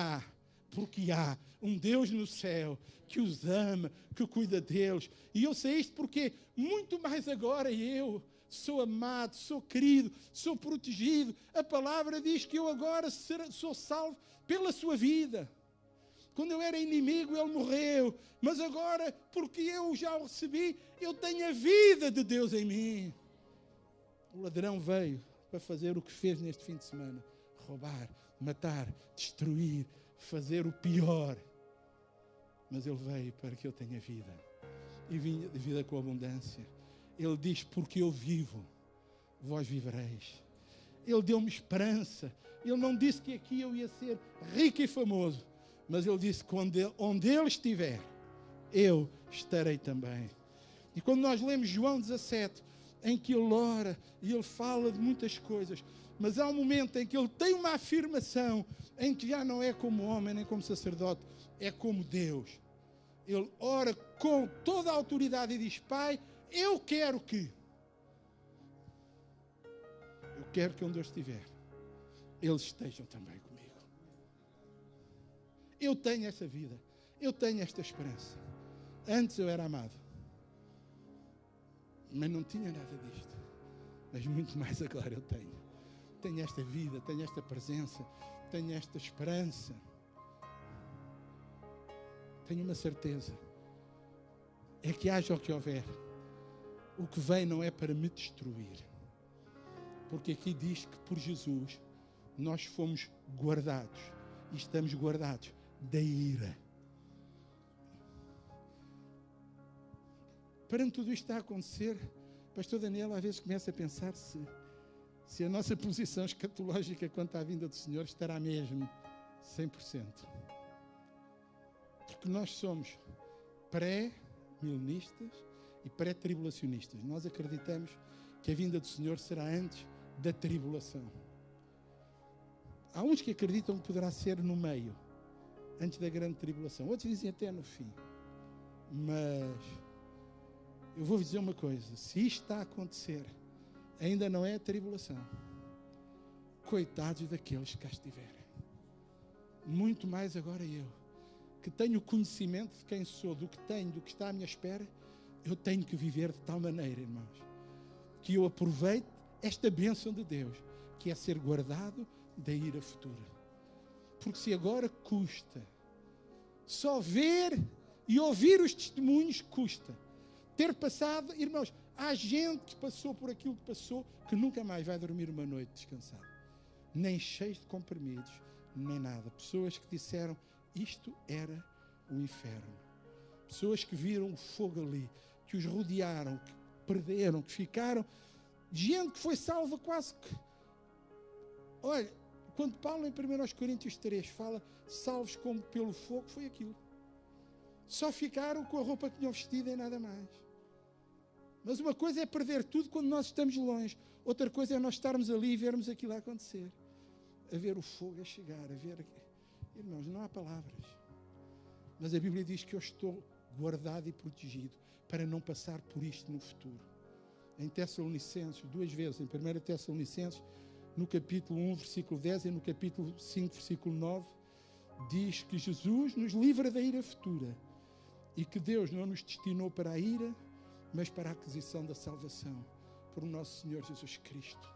porque há um Deus no céu que os ama, que cuida deles. E eu sei isto porque muito mais agora eu sou amado, sou querido, sou protegido. A palavra diz que eu agora sou salvo pela sua vida. Quando eu era inimigo, ele morreu. Mas agora, porque eu já o recebi, eu tenho a vida de Deus em mim. O ladrão veio para fazer o que fez neste fim de semana. Roubar, matar, destruir, fazer o pior. Mas ele veio para que eu tenha vida. E vida com abundância. Ele diz, porque eu vivo, vós vivereis. Ele deu-me esperança. Ele não disse que aqui eu ia ser rico e famoso. Mas ele disse que onde ele estiver, eu estarei também. E quando nós lemos João 17, em que ele ora e ele fala de muitas coisas, mas há um momento em que ele tem uma afirmação em que já não é como homem nem como sacerdote, é como Deus. Ele ora com toda a autoridade e diz: Pai, eu quero que onde eu estiver, eles estejam também comigo. Eu tenho essa vida, eu tenho esta esperança. Antes eu era amado, mas não tinha nada disto. Mas muito mais agora eu tenho. Tenho esta vida, tenho esta presença, tenho esta esperança. Tenho uma certeza. É que haja o que houver, o que vem não é para me destruir. Porque aqui diz que por Jesus nós fomos guardados e estamos guardados da ira. Perante tudo isto está a acontecer, pastor Daniel às vezes começa a pensar se a nossa posição escatológica quanto à vinda do Senhor estará mesmo 100%. Porque nós somos pré-milenistas e pré-tribulacionistas. Nós acreditamos que a vinda do Senhor será antes da tribulação. Há uns que acreditam que poderá ser no meio, antes da grande tribulação. Outros dizem até no fim. Mas eu vou-vos dizer uma coisa: se isto está a acontecer, ainda não é a tribulação. Coitados daqueles que cá estiverem. Muito mais agora eu, que tenho conhecimento de quem sou, do que tenho, do que está à minha espera, eu tenho que viver de tal maneira, irmãos, que eu aproveite esta bênção de Deus, que é ser guardado da ira futura. Porque se agora custa, só ver e ouvir os testemunhos custa. Ter passado, irmãos, há gente que passou por aquilo que passou, que nunca mais vai dormir uma noite descansado. Nem cheios de comprimidos, nem nada. Pessoas que disseram, isto era o inferno. Pessoas que viram o fogo ali, que os rodearam, que perderam, que ficaram. Gente que foi salva quase que... Olha, quando Paulo em 1 Coríntios 3 fala salvos como pelo fogo, foi aquilo. Só ficaram com a roupa que tinham vestido e nada mais. Mas uma coisa é perder tudo quando nós estamos longe. Outra coisa é nós estarmos ali e vermos aquilo a acontecer. A ver o fogo a chegar, a ver... Irmãos, não há palavras. Mas a Bíblia diz que eu estou guardado e protegido para não passar por isto no futuro. Em Tessalonicenses, 2 vezes, em 1 Tessalonicenses, no capítulo 1, versículo 10 e no capítulo 5, versículo 9, diz que Jesus nos livra da ira futura e que Deus não nos destinou para a ira, mas para a aquisição da salvação por nosso Senhor Jesus Cristo.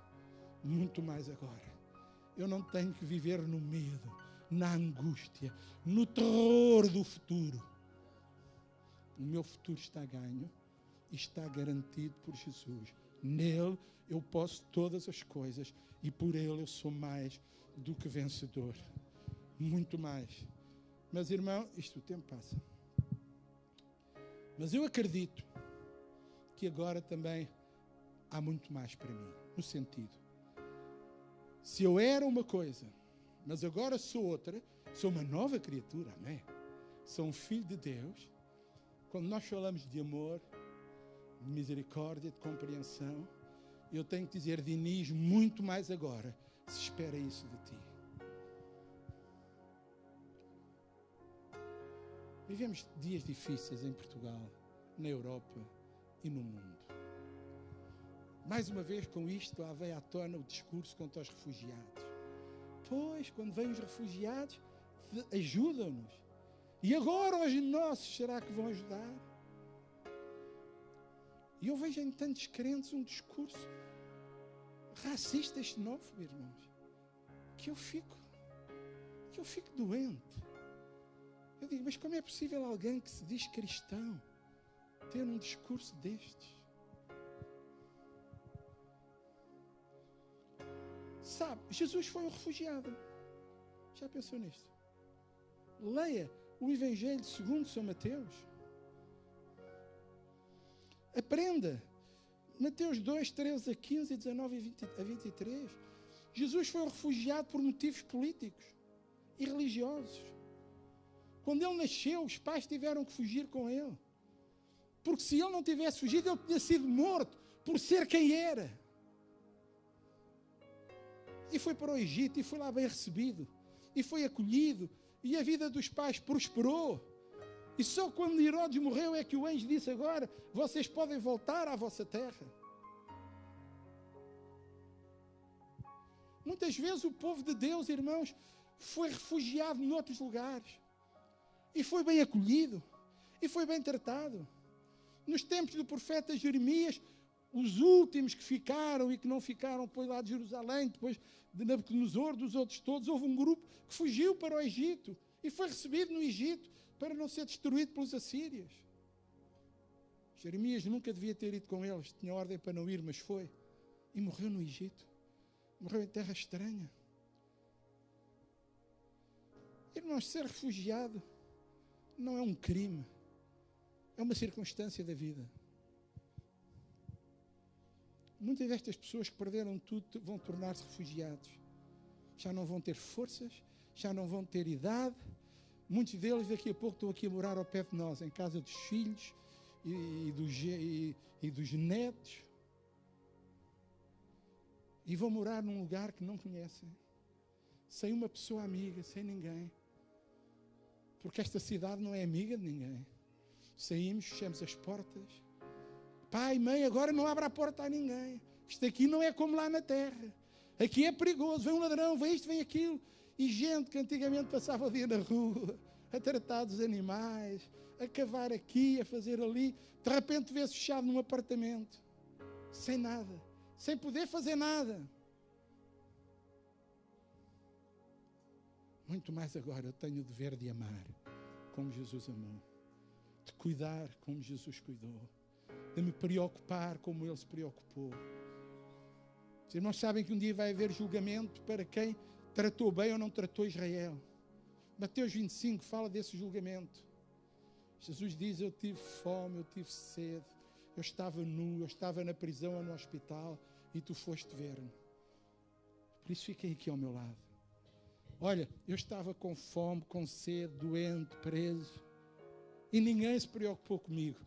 Muito mais agora. Eu não tenho que viver no medo, na angústia, no terror do futuro. O meu futuro está ganho e está garantido por Jesus. Nele eu posso todas as coisas e por ele eu sou mais do que vencedor. Muito mais. Mas, irmão, o tempo passa. Mas eu acredito que agora também há muito mais para mim. No sentido, se eu era uma coisa, mas agora sou outra, sou uma nova criatura, amém? Sou um filho de Deus. Quando nós falamos de amor, de misericórdia, de compreensão, eu tenho que dizer, Diniz, muito mais agora se espera isso de ti. Vivemos dias difíceis em Portugal, na Europa e no mundo. Mais uma vez, com isto, lá veio à tona o discurso contra os refugiados. Pois, quando vêm os refugiados, ajudam-nos. E agora os nossos, será que vão ajudar? E eu vejo em tantos crentes um discurso racista, xenófobo, irmãos, que eu fico doente. Eu digo, mas como é possível alguém que se diz cristão ter um discurso destes? Sabe, Jesus foi um refugiado. Já pensou nisto? Leia o Evangelho segundo São Mateus. Aprenda. Mateus 2, 13 a 15, 19 a 23. Jesus foi um refugiado por motivos políticos e religiosos. Quando ele nasceu, os pais tiveram que fugir com ele. Porque se ele não tivesse fugido, ele tinha sido morto por ser quem era. E foi para o Egito, e foi lá bem recebido, e foi acolhido, e a vida dos pais prosperou. E só quando Herodes morreu é que o anjo disse: agora vocês podem voltar à vossa terra. Muitas vezes o povo de Deus, irmãos, foi refugiado noutros lugares, e foi bem acolhido, e foi bem tratado. Nos tempos do profeta Jeremias, os últimos que ficaram e que não ficaram depois lá de Jerusalém, depois de Nabucodonosor, dos outros todos, houve um grupo que fugiu para o Egito e foi recebido no Egito para não ser destruído pelos assírios. Jeremias nunca devia ter ido com eles, tinha ordem para não ir, mas foi. E morreu no Egito. Morreu em terra estranha. Irmãos, ser refugiado não é um crime, é uma circunstância da vida. Muitas destas pessoas que perderam tudo vão tornar-se refugiados. Já não vão ter forças, já não vão ter idade. Muitos deles daqui a pouco estão aqui a morar ao pé de nós, em casa dos filhos e dos netos. E vão morar num lugar que não conhecem, sem uma pessoa amiga, sem ninguém. Porque esta cidade não é amiga de ninguém. Saímos, fechamos as portas. Pai, mãe, agora não abra a porta a ninguém. Isto aqui não é como lá na terra. Aqui é perigoso, vem um ladrão, vem isto, vem aquilo. E gente que antigamente passava o dia na rua, a tratar dos animais, a cavar aqui, a fazer ali, de repente vê-se fechado num apartamento, sem nada, sem poder fazer nada. Muito mais agora eu tenho o dever de amar como Jesus amou, de cuidar como Jesus cuidou, de me preocupar como Ele se preocupou. Os irmãos sabem que um dia vai haver julgamento para quem tratou bem ou não tratou Israel. Mateus 25 fala desse julgamento. Jesus diz: eu tive fome, eu tive sede, eu estava nu, eu estava na prisão ou no hospital e tu foste ver-me. Por isso fiquem aqui ao meu lado. Olha, eu estava com fome, com sede, doente, preso, e ninguém se preocupou comigo.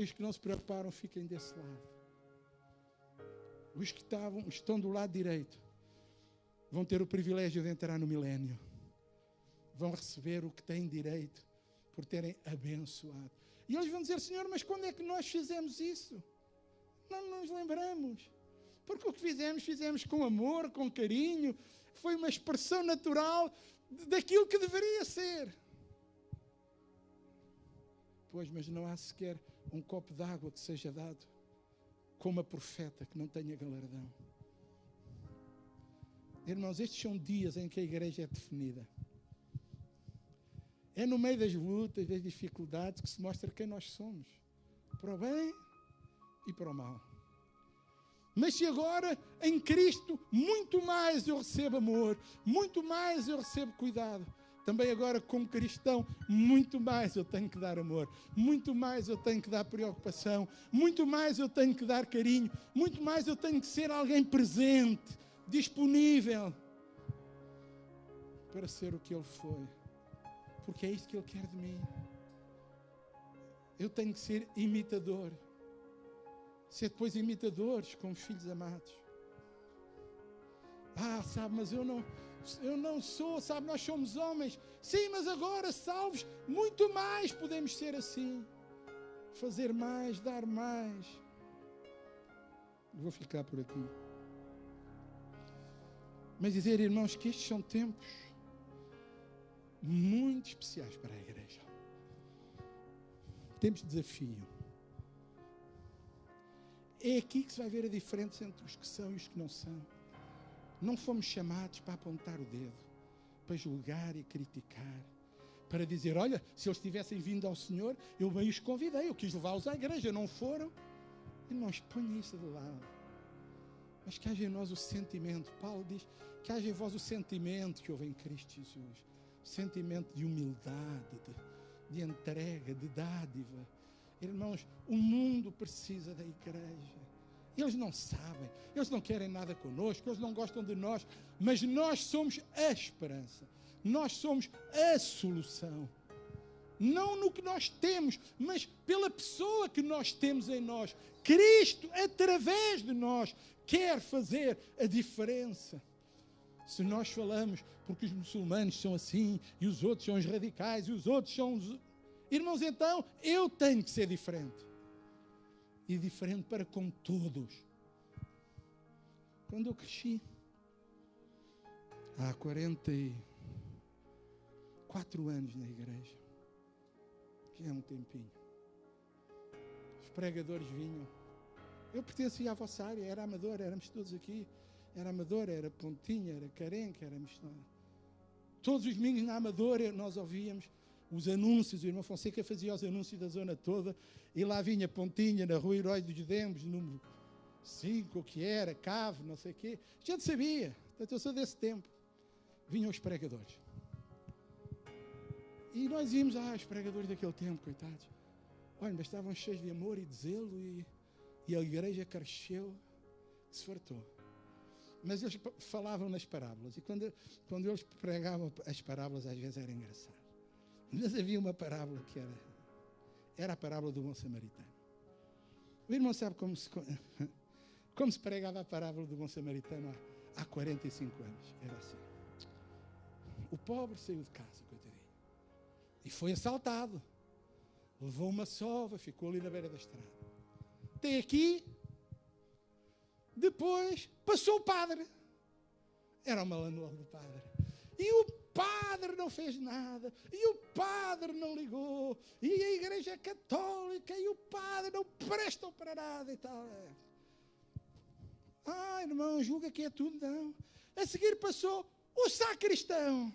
Os que não se preocuparam, fiquem desse lado. Os que estão do lado direito vão ter o privilégio de entrar no milénio. Vão receber o que têm direito por terem abençoado. E eles vão dizer: Senhor, mas quando é que nós fizemos isso? Não nos lembramos. Porque o que fizemos com amor, com carinho. Foi uma expressão natural daquilo que deveria ser. Pois, mas não há sequer um copo de água que seja dado com uma profeta que não tenha galardão. Irmãos, estes são dias em que a igreja é definida. É no meio das lutas, das dificuldades, que se mostra quem nós somos. Para o bem e para o mal. Mas se agora, em Cristo, muito mais eu recebo amor, muito mais eu recebo cuidado. Também agora, como cristão, muito mais eu tenho que dar amor, muito mais eu tenho que dar preocupação, muito mais eu tenho que dar carinho, muito mais eu tenho que ser alguém presente, disponível, para ser o que Ele foi. Porque é isto que Ele quer de mim. Eu tenho que ser imitador. Ser depois imitadores como filhos amados. Sabe, mas eu não sou, sabe, nós somos homens. Sim, mas agora, salvos, muito mais podemos ser assim. Fazer mais, dar mais. Vou ficar por aqui. Mas dizer, irmãos, que estes são tempos muito especiais para a igreja. Tempos de desafio. É aqui que se vai ver a diferença entre os que são e os que não são. Não fomos chamados para apontar o dedo, para julgar e criticar, para dizer, olha, se eles tivessem vindo ao Senhor, eu bem os convidei, eu quis levá-los à igreja, não foram. Irmãos, ponham isso de lado. Mas que haja em nós o sentimento. Paulo diz que haja em vós o sentimento que houve em Cristo Jesus. O sentimento de humildade, de entrega, de dádiva. Irmãos, o mundo precisa da igreja. Eles não sabem, eles não querem nada connosco, eles não gostam de nós, mas nós somos a esperança, nós somos a solução. Não no que nós temos, mas pela pessoa que nós temos em nós. Cristo, através de nós, quer fazer a diferença. Se nós falamos porque os muçulmanos são assim, e os outros são os radicais, e os outros são os... Irmãos, então, eu tenho que ser diferente. E diferente para com todos. Quando eu cresci, há 44 anos na igreja, já é um tempinho, os pregadores vinham. Eu pertencia à vossa área, era amador, éramos todos aqui. Era amador, era Pontinha, era Carenca, era missionário. Todos os domingos na Amadora nós ouvíamos os anúncios, o irmão Fonseca fazia os anúncios da zona toda, e lá vinha Pontinha, na Rua Herói dos Demos, número 5, o que era, Cave, não sei o quê. A gente sabia, portanto eu sou desse tempo. Vinham os pregadores. E nós íamos, os pregadores daquele tempo, coitados. Olha, mas estavam cheios de amor e de zelo, e a igreja cresceu, se fartou. Mas eles falavam nas parábolas, e quando eles pregavam as parábolas, às vezes era engraçado. Mas havia uma parábola que era a parábola do bom samaritano. O irmão sabe como se pregava a parábola do bom samaritano há 45 anos. Era assim. O pobre saiu de casa, coitadinho, e foi assaltado. Levou uma sova, ficou ali na beira da estrada. Até aqui. Depois passou o padre. Era o malandro do padre. E o padre não fez nada. E o padre não ligou. E a igreja é católica. E o padre não prestam para nada e tal. Irmão, julga que é tudo, não. A seguir passou o sacristão.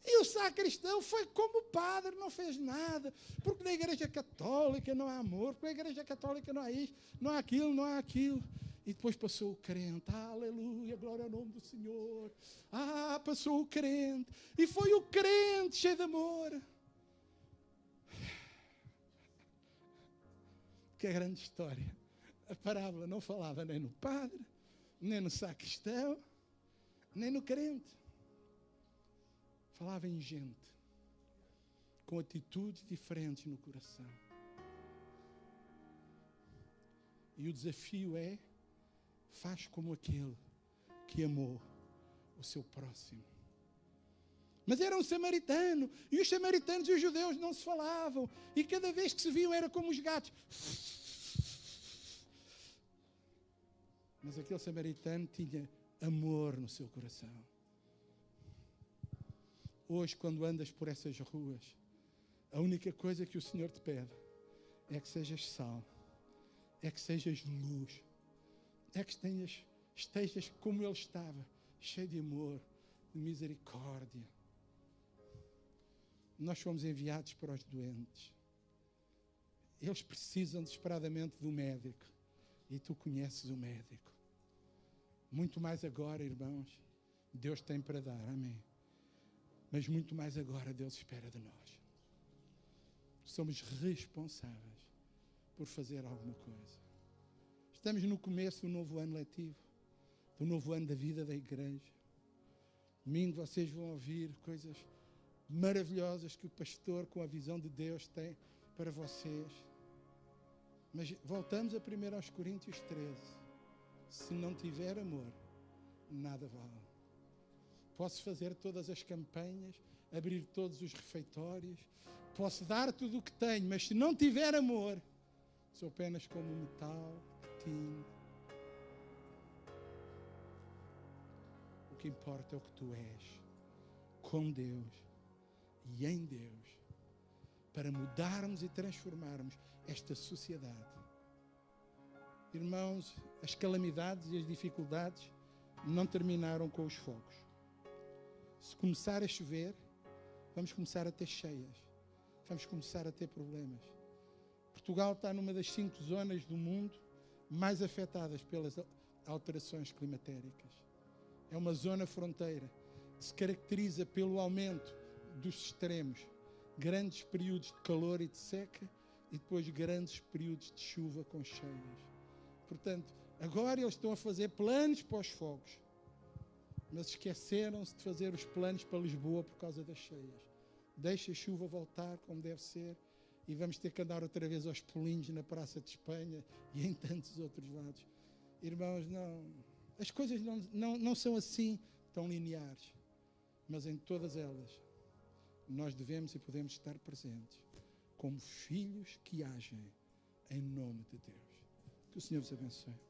E o sacristão foi como o padre, não fez nada, porque na igreja católica não há amor, porque na igreja católica não há isto, não há aquilo, não há aquilo. E depois passou o crente, aleluia, glória ao nome do Senhor. Passou o crente, e foi o crente cheio de amor. Que grande história. A parábola não falava nem no padre, nem no sacristão, nem no crente. Falava em gente, com atitudes diferentes no coração. E o desafio é, faz como aquele que amou o seu próximo. Mas era um samaritano, e os samaritanos e os judeus não se falavam, e cada vez que se viam era como os gatos. Mas aquele samaritano tinha amor no seu coração. Hoje, quando andas por essas ruas, a única coisa que o Senhor te pede é que sejas sal, é que sejas luz, é que estejas como Ele estava, cheio de amor, de misericórdia. Nós fomos enviados para os doentes. Eles precisam desesperadamente do médico, e tu conheces o médico. Muito mais agora, irmãos, Deus tem para dar, amém. Mas muito mais agora Deus espera de nós. Somos responsáveis por fazer alguma coisa. Estamos no começo do novo ano letivo, do novo ano da vida da igreja. Domingo vocês vão ouvir coisas maravilhosas que o pastor, com a visão de Deus, tem para vocês. Mas voltamos a 1 Coríntios 13. Se não tiver amor, nada vale. Posso fazer todas as campanhas, abrir todos os refeitórios, posso dar tudo o que tenho, mas se não tiver amor, sou apenas como metal, tinta. O que importa é o que tu és, com Deus e em Deus, para mudarmos e transformarmos esta sociedade. Irmãos, as calamidades e as dificuldades não terminaram com os fogos. Se começar a chover, vamos começar a ter cheias. Vamos começar a ter problemas. Portugal está numa das 5 zonas do mundo mais afetadas pelas alterações climatéricas. É uma zona fronteira que se caracteriza pelo aumento dos extremos. Grandes períodos de calor e de seca e depois grandes períodos de chuva com cheias. Portanto, agora eles estão a fazer planos para os fogos. mas esqueceram-se de fazer os planos para Lisboa por causa das cheias. Deixa a chuva voltar como deve ser e vamos ter que andar outra vez aos pulinhos na Praça de Espanha e em tantos outros lados. Irmãos, as coisas não são assim tão lineares, mas em todas elas nós devemos e podemos estar presentes como filhos que agem em nome de Deus. Que o Senhor vos abençoe.